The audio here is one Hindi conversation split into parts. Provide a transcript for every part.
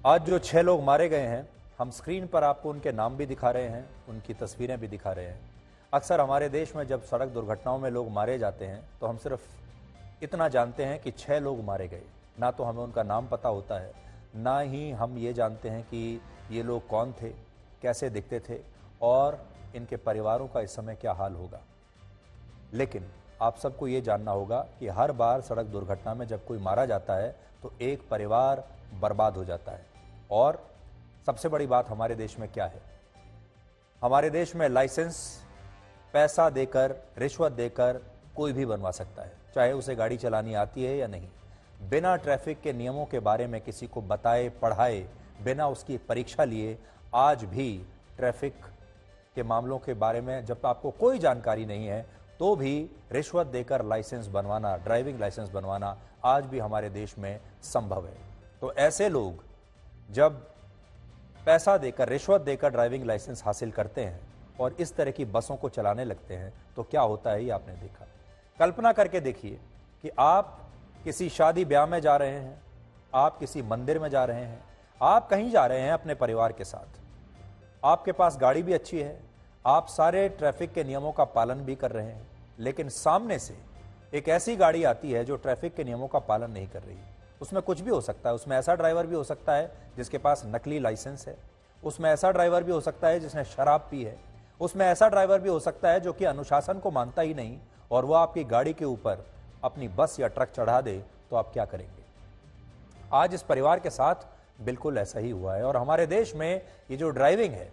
आज जो 6 लोग मारे गए हैं, हम स्क्रीन पर आपको उनके नाम भी दिखा रहे हैं, उनकी तस्वीरें भी दिखा रहे हैं। अक्सर हमारे देश में जब सड़क दुर्घटनाओं में लोग मारे जाते हैं तो हम सिर्फ इतना जानते हैं कि 6 लोग मारे गए, ना तो हमें उनका नाम पता होता है, ना ही हम ये जानते हैं कि ये लोग कौन थे, कैसे दिखते थे और इनके परिवारों का इस समय क्या हाल होगा। लेकिन आप सबको ये जानना होगा कि हर बार सड़क दुर्घटना में जब कोई मारा जाता है तो एक परिवार बर्बाद हो जाता है। और सबसे बड़ी बात हमारे देश में क्या है, हमारे देश में लाइसेंस पैसा देकर, रिश्वत देकर कोई भी बनवा सकता है, चाहे उसे गाड़ी चलानी आती है या नहीं। बिना ट्रैफिक के नियमों के बारे में किसी को बताए पढ़ाए, बिना उसकी परीक्षा लिए आज भी ट्रैफिक के मामलों के बारे में जब आपको कोई जानकारी नहीं है तो भी रिश्वत देकर लाइसेंस बनवाना, ड्राइविंग लाइसेंस बनवाना आज भी हमारे देश में संभव है। तो ऐसे लोग जब पैसा देकर, रिश्वत देकर ड्राइविंग लाइसेंस हासिल करते हैं और इस तरह की बसों को चलाने लगते हैं तो क्या होता है ये आपने देखा। कल्पना करके देखिए कि आप किसी शादी ब्याह में जा रहे हैं, आप किसी मंदिर में जा रहे हैं, आप कहीं जा रहे हैं अपने परिवार के साथ, आपके पास गाड़ी भी अच्छी है, आप सारे ट्रैफिक के नियमों का पालन भी कर रहे हैं, लेकिन सामने से एक ऐसी गाड़ी आती है जो ट्रैफिक के नियमों का पालन नहीं कर रही। उसमें कुछ भी हो सकता है, उसमें ऐसा ड्राइवर भी हो सकता है जिसके पास नकली लाइसेंस है, उसमें ऐसा ड्राइवर भी हो सकता है जिसने शराब पी है, उसमें ऐसा ड्राइवर भी हो सकता है जो कि अनुशासन को मानता ही नहीं और वो आपकी गाड़ी के ऊपर अपनी बस या ट्रक चढ़ा दे तो आप क्या करेंगे। आज इस परिवार के साथ बिल्कुल ऐसा ही हुआ है। और हमारे देश में ये जो ड्राइविंग है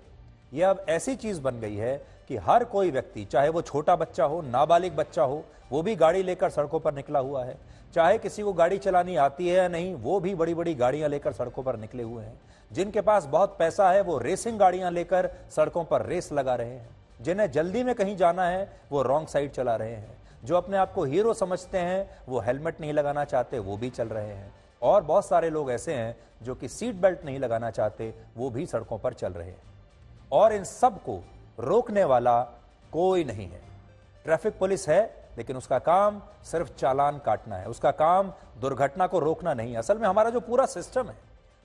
ये अब ऐसी चीज बन गई है कि हर कोई व्यक्ति, चाहे वो छोटा बच्चा हो, नाबालिग बच्चा हो, वो भी गाड़ी लेकर सड़कों पर निकला हुआ है। चाहे किसी को गाड़ी चलानी आती है या नहीं, वो भी बड़ी बड़ी गाड़ियां लेकर सड़कों पर निकले हुए हैं। जिनके पास बहुत पैसा है वो रेसिंग गाड़ियां लेकर सड़कों पर रेस लगा रहे हैं। जिन्हें जल्दी में कहीं जाना है वो रॉन्ग साइड चला रहे हैं। जो अपने आप को हीरो समझते हैं वो हेलमेट नहीं लगाना चाहते, वो भी चल रहे हैं। और बहुत सारे लोग ऐसे हैं जो कि सीट बेल्ट नहीं लगाना चाहते, वो भी सड़कों पर चल रहे हैं। और इन सब को रोकने वाला कोई नहीं है। ट्रैफिक पुलिस है लेकिन उसका काम सिर्फ चालान काटना है, उसका काम दुर्घटना को रोकना नहीं। असल में हमारा जो पूरा सिस्टम है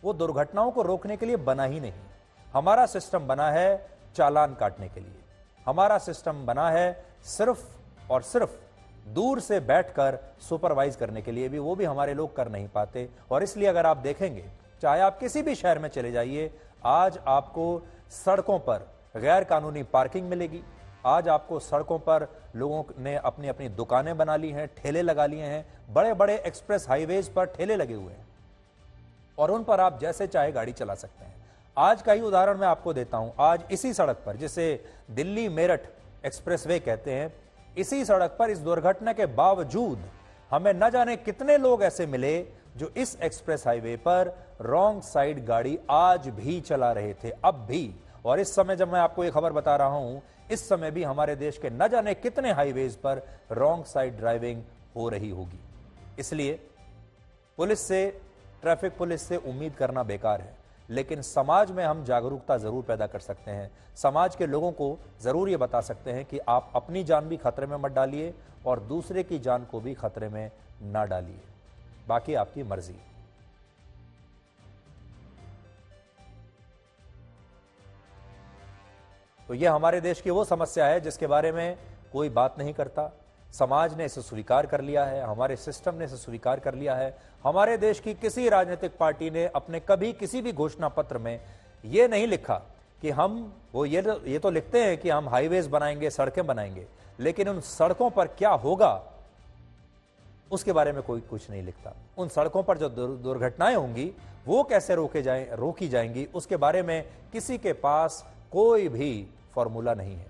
वो दुर्घटनाओं को रोकने के लिए बना ही नहीं। हमारा सिस्टम बना है चालान काटने के लिए। हमारा सिस्टम बना है सिर्फ और सिर्फ दूर से बैठकर सुपरवाइज करने के लिए भी, वो भी हमारे लोग कर नहीं पाते। और इसलिए अगर आप देखेंगे, चाहे आप किसी भी शहर में चले जाइए, आज आपको सड़कों पर गैर कानूनी पार्किंग मिलेगी। आज आपको सड़कों पर लोगों ने अपनी अपनी दुकानें बना ली हैं, ठेले लगा लिए हैं, बड़े बड़े एक्सप्रेस हाईवेज पर ठेले लगे हुए हैं और उन पर आप जैसे चाहे गाड़ी चला सकते हैं। आज का ही उदाहरण मैं आपको देता हूं। आज इसी सड़क पर, जिसे दिल्ली मेरठ एक्सप्रेसवे कहते हैं, इसी सड़क पर इस दुर्घटना के बावजूद हमें न जाने कितने लोग ऐसे मिले जो इस एक्सप्रेस हाईवे पर रॉन्ग साइड गाड़ी आज भी चला रहे थे, अब भी। और इस समय जब मैं आपको ये खबर बता रहा हूं, इस समय भी हमारे देश के न जाने कितने हाईवेज पर रॉन्ग साइड ड्राइविंग हो रही होगी। इसलिए पुलिस से, ट्रैफिक पुलिस से उम्मीद करना बेकार है, लेकिन समाज में हम जागरूकता जरूर पैदा कर सकते हैं। समाज के लोगों को जरूर ये बता सकते हैं कि आप अपनी जान भी खतरे में मत डालिए और दूसरे की जान को भी खतरे में ना डालिए, बाकी आपकी मर्जी। तो यह हमारे देश की वो समस्या है जिसके बारे में कोई बात नहीं करता। समाज ने इसे स्वीकार कर लिया है, हमारे सिस्टम ने इसे स्वीकार कर लिया है। हमारे देश की किसी राजनीतिक पार्टी ने अपने कभी किसी भी घोषणा पत्र में यह नहीं लिखा कि हम, वो ये तो लिखते हैं कि हम हाईवेज बनाएंगे, सड़कें बनाएंगे, लेकिन उन सड़कों पर क्या होगा उसके बारे में कोई कुछ नहीं लिखता। उन सड़कों पर जो दुर्घटनाएं होंगी वो कैसे रोकी जाएंगी उसके बारे में किसी के पास कोई भी फॉर्मूला नहीं है।